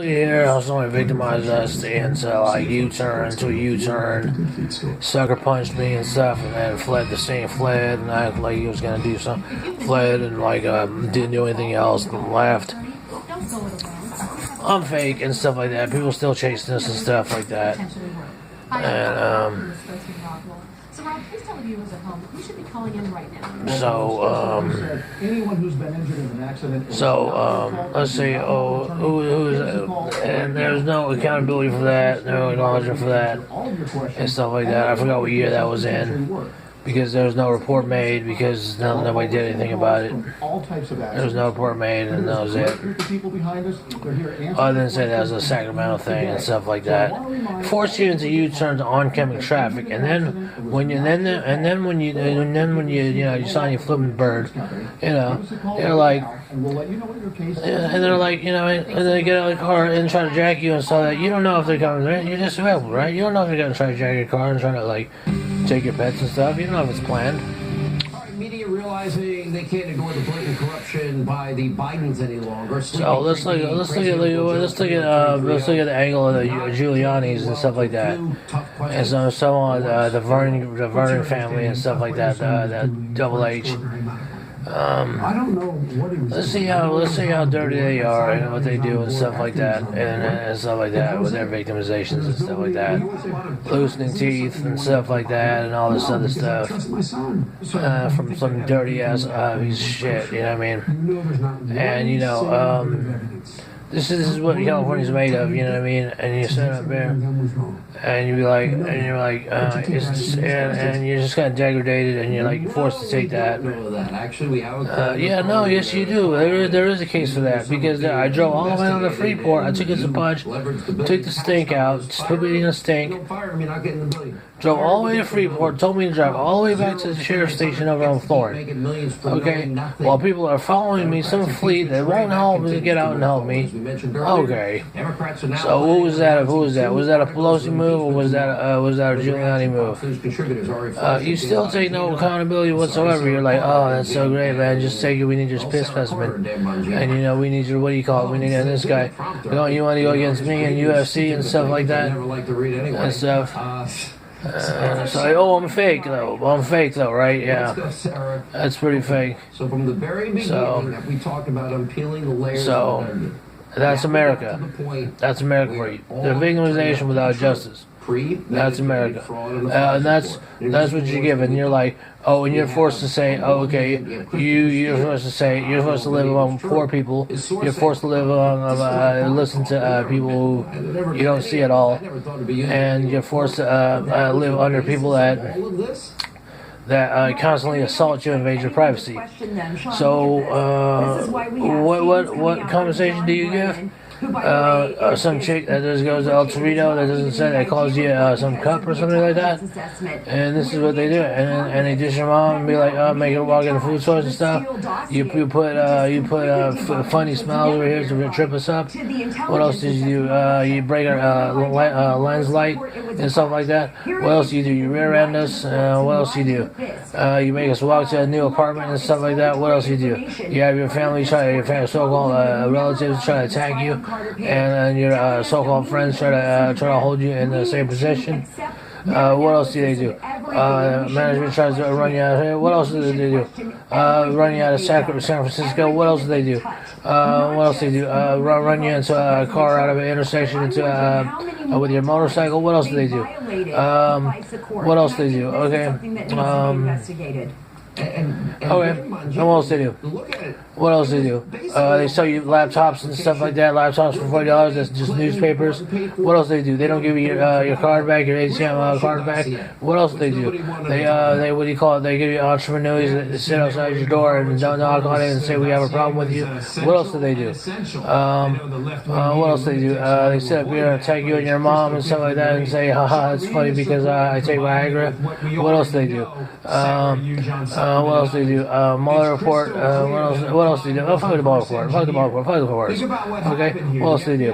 Here, someone victimized us into like U-turn to a U-turn, sucker punched me and stuff, and then fled the scene, fled, and acted like he was gonna do something, fled, and like didn't do anything else, and left. I'm fake and stuff like that. People still chasing us and stuff like that, and So Rob, please tell the viewers at home you should be calling in right now. Anyone who's been injured in an accident. Let's see. Who's and there's no accountability for that, no acknowledgement for that, and stuff like that. I forgot what year that was in, because there was no report made, because nobody did anything about it. There was no report made, and that was it. Other than say that was a Sacramento thing and stuff like that. Force you into U-turns to oncoming traffic, and then when you sign your flipping bird, they're like, and they're like, and they get out of the car and try to jack you and stuff like that. You don't know if they're coming. You're just available, right? You don't know if they're gonna try to jack your car and trying to like take your pets and stuff. You don't know if it's planned. All right, media realizing they can't ignore the blatant corruption by the Bidens any longer. So let's look at the angle of the Giuliani's and stuff like that, and so on the Vernon family and stuff like that. That Double H. I don't know what he was. Let's see how dirty they are and what they do and stuff like that, and stuff like that with their victimizations and stuff like that, loosening teeth and stuff like that, and all this other stuff from some dirty ass piece of shit. You know what I mean? And this is what California's made of, you know what I mean? And you sit up there, and you're like, and you're just kind of degraded, and you're like forced to take that. Yes, you do. There is a case for that, because I drove all the way down to Freeport. I took it to Budge, took the stink out, put me in a stink. Drove all the way to Freeport, told me to drive all the way back to the sheriff's station over on Florida. Okay, while people are following me, some fleet that won't help me get out and help me. Okay. So what was that? Who was that? Was that a Pelosi move, or was that a Giuliani move? You still take no accountability whatsoever. You're like, oh, that's so great, man. Just take it. We need your piss specimen, and we need your, what do you call it? We need this guy. You want to go against me in UFC and stuff like that and stuff. I'm fake though, right? Yeah, that's pretty fake. So from the very beginning, we talked about unpeeling the layers. That's America. That's America for you. The victimization without justice. That's America. And that's what you're given. You're like, and you're forced to say, you're forced to live among poor people. You're forced to live among, listen to people who you don't see at all, and you're forced to live under people that constantly assault you and invade your privacy. So, what compensation do you give? Some chick that just goes to El Torito that doesn't say, that calls you some cup or something like that, and this is what they do, and they dish your mom and be like, make her walk in the food stores and stuff. You put funny smiles over here to trip us up. What else did you do? You break our lens light and stuff like that. What else do you do? You rear end us. What else do you do? You make us walk to a new apartment and stuff like that. What else do you do? You have your family your so-called relatives try to attack you, and your so-called friends try to hold you in the same position. What else do they do? Management tries to run you out of here. What else do they do? Run you out of San Francisco. What else do they do? Run you into a car out of an intersection with your motorcycle. What else do they do? What else do they do? Okay. And what else they do? What else they do? They sell you laptops and stuff like that. Laptops for $40. That's just newspapers. What else they do? They don't give you your card back, your ATM card back. What else do they do? They what do you call it? They give you entrepreneurs that sit outside your door and don't knock on it and say we have a problem with you. What else do they do? What else do they do? They sit up here and attack you and your mom and stuff like that and say, haha, it's funny because I take Viagra. What else do they do? What else do they do? Mueller report. What else do they do? Oh, fuck the Mueller report. Fuck the Mueller report. Fuck the report. Okay. What else do they do?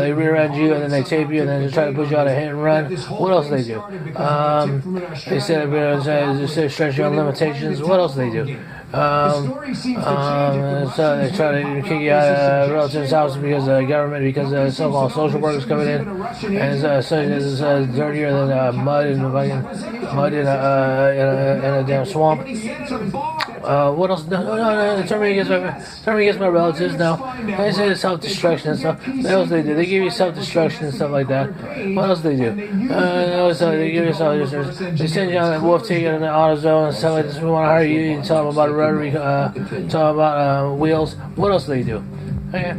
They rear end you and then they tape you and then they try to put you on a hit and run. What else do they do? They sit up here and say stretch you on limitations. What else do they do? So they try to kick you out of relatives' house because of the government, because of so-called social workers coming in, and it's dirtier than mud in a damn swamp. What else? No. Turn me against my relatives. No, they say self-destruction and stuff. What else they do? They give you self-destruction and stuff like that. What else they do? They give you self-destruction. They send you on a wolf ticket in the AutoZone and stuff like this. We want to hire you. You tell them about a rotary, tell them about wheels. What else do they do? Okay.